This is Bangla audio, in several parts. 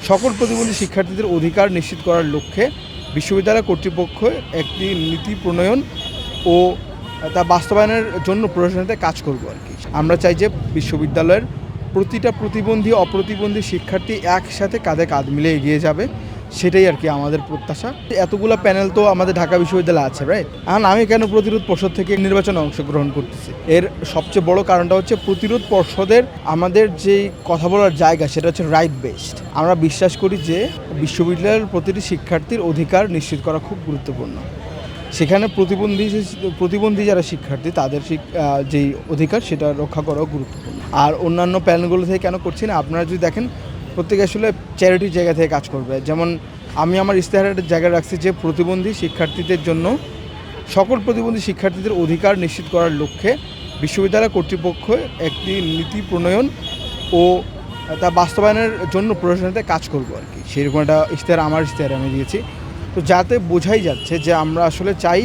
সকল প্রতিবন্ধী শিক্ষার্থীদের অধিকার নিশ্চিত করার লক্ষ্যে বিশ্ববিদ্যালয় কর্তৃপক্ষ একটি নীতি প্রণয়ন ও তা বাস্তবায়নের জন্য প্রশাসনতে কাজ করব আর কি। আমরা চাই যে বিশ্ববিদ্যালয়ের প্রতিটা প্রতিবন্ধী অপ্রতিবন্ধী শিক্ষার্থী একসাথে কাঁধে কাঁধ মিলে এগিয়ে যাবে, সেটাই আর কি আমাদের প্রত্যাশা। এতগুলো প্যানেল তো আমাদের ঢাকা বিশ্ববিদ্যালয়ে আছে, রাইট? এখন আমি কেন প্রতিরোধ পর্ষদ থেকে নির্বাচনে অংশগ্রহণ করতেছি, এর সবচেয়ে বড় কারণটা হচ্ছে প্রতিরোধ পর্ষদের আমাদের যে কথা বলার জায়গা সেটা হচ্ছে রাইট বেসড। আমরা বিশ্বাস করি যে বিশ্ববিদ্যালয়ের প্রতিটি শিক্ষার্থীর অধিকার নিশ্চিত করা খুব গুরুত্বপূর্ণ। সেখানে প্রতিবন্ধী যারা শিক্ষার্থী তাদের যেই অধিকার সেটা রক্ষা করাও গুরুত্বপূর্ণ। আর অন্যান্য প্যানেলগুলো থেকে কেন করছি না, আপনারা যদি দেখেন প্রত্যেকে আসলে চ্যারিটির জায়গা থেকে কাজ করবে। যেমন আমি আমার ইশতেহারের জায়গায় রাখছি যে প্রতিবন্ধী শিক্ষার্থীদের জন্য সকল প্রতিবন্ধী শিক্ষার্থীদের অধিকার নিশ্চিত করার লক্ষ্যে বিশ্ববিদ্যালয় কর্তৃপক্ষ একটি নীতি প্রণয়ন ও তা বাস্তবায়নের জন্য প্রশাসনতে কাজ করব আর কি। সেরকম একটা আমার ইশতেহারে আমি দিয়েছি। তো যাতে বোঝাই যাচ্ছে যে আমরা আসলে চাই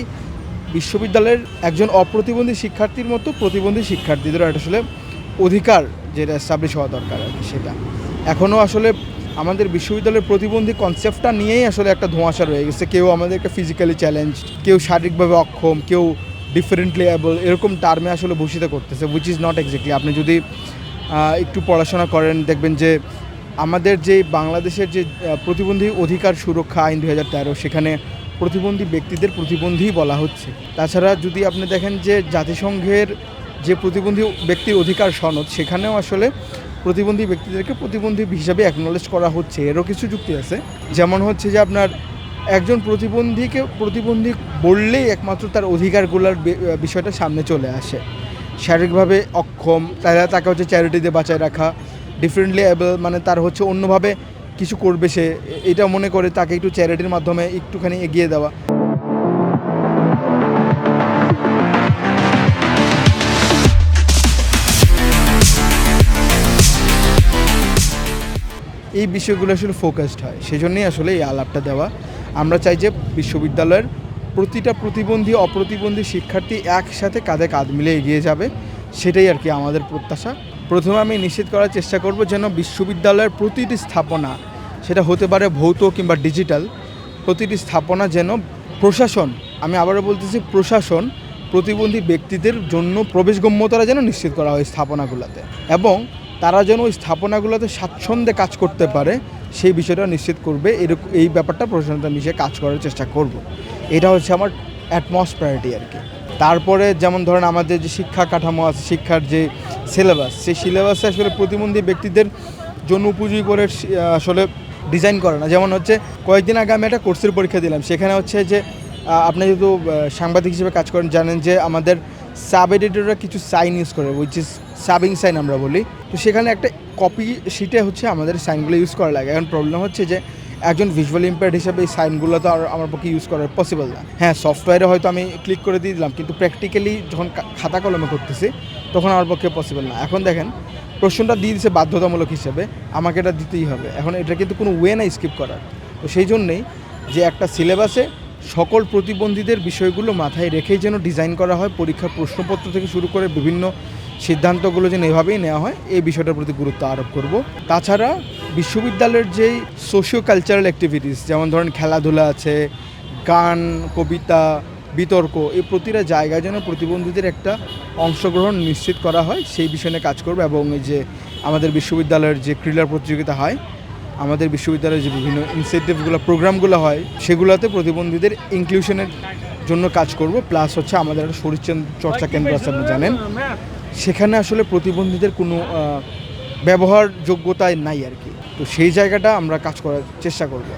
বিশ্ববিদ্যালয়ের একজন অপ্রতিবন্ধী শিক্ষার্থীর মতো প্রতিবন্ধী শিক্ষার্থীদেরও একটা আসলে অধিকার যেটা এস্টাবলিশ হওয়া দরকার আর কি। সেটা এখনও আসলে আমাদের বিশ্ববিদ্যালয়ের প্রতিবন্ধী কনসেপ্টটা নিয়েই আসলে একটা ধোঁয়াশা রয়ে গেছে। কেউ আমাদেরকে ফিজিক্যালি চ্যালেঞ্জ, কেউ শারীরিকভাবে অক্ষম, কেউ ডিফারেন্টলি অ্যাবল, এরকম টার্মে আসলে ভূষিত করতেছে, উইচ ইজ নট এক্স্যাক্টলি। আপনি যদি একটু পড়াশোনা করেন দেখবেন যে আমাদের যে বাংলাদেশের যে প্রতিবন্ধী অধিকার সুরক্ষা আইন 2013, সেখানে প্রতিবন্ধী ব্যক্তিদের প্রতিবন্ধী বলা হচ্ছে। তাছাড়া যদি আপনি দেখেন যে জাতিসংঘের যে প্রতিবন্ধী ব্যক্তির অধিকার সনদ, সেখানেও আসলে প্রতিবন্ধী ব্যক্তিদেরকে প্রতিবন্ধী হিসাবে অ্যাকনোলেজ করা হচ্ছে। এরও কিছু যুক্তি আছে, যেমন হচ্ছে যে আপনার একজন প্রতিবন্ধীকে প্রতিবন্ধী বললেই একমাত্র তার অধিকারগুলোর বিষয়টা সামনে চলে আসে। শারীরিকভাবে অক্ষম তাকে হচ্ছে চ্যারিটিতে বাঁচায় রাখা, ডিফারেন্টলি অ্যাবল মানে তার হচ্ছে অন্যভাবে কিছু করবে সে, এটা মনে করে তাকে একটু চ্যারিটির মাধ্যমে একটুখানি এগিয়ে দেওয়া। এই বিষয়গুলো আসলে ফোকাসড হয়, সেজন্যই আসলে এই আলাপটা দেওয়া। আমরা চাই যে বিশ্ববিদ্যালয়ের প্রতিটা প্রতিবন্ধী অপ্রতিবন্ধী শিক্ষার্থী একসাথে কাঁধে কাঁধ মিলে এগিয়ে যাবে, সেটাই আর কি আমাদের প্রত্যাশা। প্রথমে আমি নিশ্চিত করার চেষ্টা করব যেন বিশ্ববিদ্যালয়ের প্রতিটি স্থাপনা, সেটা হতে পারে ভৌত কিংবা ডিজিটাল, প্রতিটি স্থাপনা যেন প্রশাসন, আমি আবারও বলতেছি প্রশাসন, প্রতিবন্ধী ব্যক্তিদের জন্য প্রবেশগম্যতারা যেন নিশ্চিত করা হয় স্থাপনাগুলোতে, এবং তারা যেন ওই স্থাপনাগুলোতে স্বাচ্ছন্দ্যে কাজ করতে পারে সেই বিষয়টা নিশ্চিত করবে। এই ব্যাপারটা প্রশাসনটা মিশে কাজ করার চেষ্টা করব। এটা হচ্ছে আমার অ্যাটমস্ট প্রায়োরিটি আর কি। তারপরে যেমন ধরেন আমাদের যে শিক্ষা কাঠামো আছে, শিক্ষার যে সিলেবাস, সেই সিলেবাসে আসলে প্রতিবন্ধী ব্যক্তিদের জন্য উপযোগী করে আসলে ডিজাইন করে না। যেমন হচ্ছে কয়েকদিন আগে আমি একটা কোর্সের পরীক্ষা দিলাম, সেখানে হচ্ছে যে আপনি যেহেতু সাংবাদিক হিসেবে কাজ করেন জানেন যে আমাদের সাব এডিটররা কিছু সাইন ইউজ করে, উইচ ইজ সাবিং সাইন আমরা বলি। তো সেখানে একটা কপি শিটে হচ্ছে আমাদের সাইনগুলো ইউজ করা লাগে। এখন প্রবলেম হচ্ছে যে একজন ভিজুয়াল ইম্পেয়ার্ড হিসেবে এই সাইনগুলো তো আর আমার পক্ষে ইউজ করা পসিবল না। হ্যাঁ, সফটওয়্যারে হয়তো আমি ক্লিক করে দিয়ে দিলাম, কিন্তু প্র্যাকটিক্যালি যখন খাতা কলমে করতেছি তখন আমার পক্ষে পসিবল না। এখন দেখেন প্রশ্নটা দিয়ে দিচ্ছে বাধ্যতামূলক হিসেবে, আমাকে এটা দিতেই হবে। এখন এটা কিন্তু কোনো ওয়ে নাই স্কিপ করার। তো সেই জন্যেই যে একটা সিলেবাসে সকল প্রতিবন্ধীদের বিষয়গুলো মাথায় রেখেই যেন ডিজাইন করা হয়, পরীক্ষার প্রশ্নপত্র থেকে শুরু করে বিভিন্ন সিদ্ধান্তগুলো যেন এভাবেই নেওয়া হয়, এই বিষয়টার প্রতি গুরুত্ব আরোপ করব। তাছাড়া বিশ্ববিদ্যালয়ের যেই সোশিও কালচারাল অ্যাক্টিভিটিস, যেমন ধরেন খেলাধুলা আছে, গান, কবিতা, বিতর্ক, এই প্রতিটা জায়গায় যেন প্রতিবন্ধীদের একটা অংশগ্রহণ নিশ্চিত করা হয়, সেই বিষয়ে কাজ করবে। এবং এই যে আমাদের বিশ্ববিদ্যালয়ের যে ক্রীড়া প্রতিযোগিতা হয়, আমাদের বিশ্ববিদ্যালয়ের যে বিভিন্ন ইনসেন্টিভগুলো প্রোগ্রামগুলো হয়, সেগুলোতে প্রতিবন্ধীদের ইনক্লুশনের জন্য কাজ করব। প্লাস হচ্ছে আমাদের একটা শরীরচর্চা কেন্দ্র আছে, আপনি জানেন, সেখানে আসলে প্রতিবন্ধীদের কোনো ব্যবহার যোগ্যতায় নাই আর কি। তো সেই জায়গাটা আমরা কাজ করার চেষ্টা করব।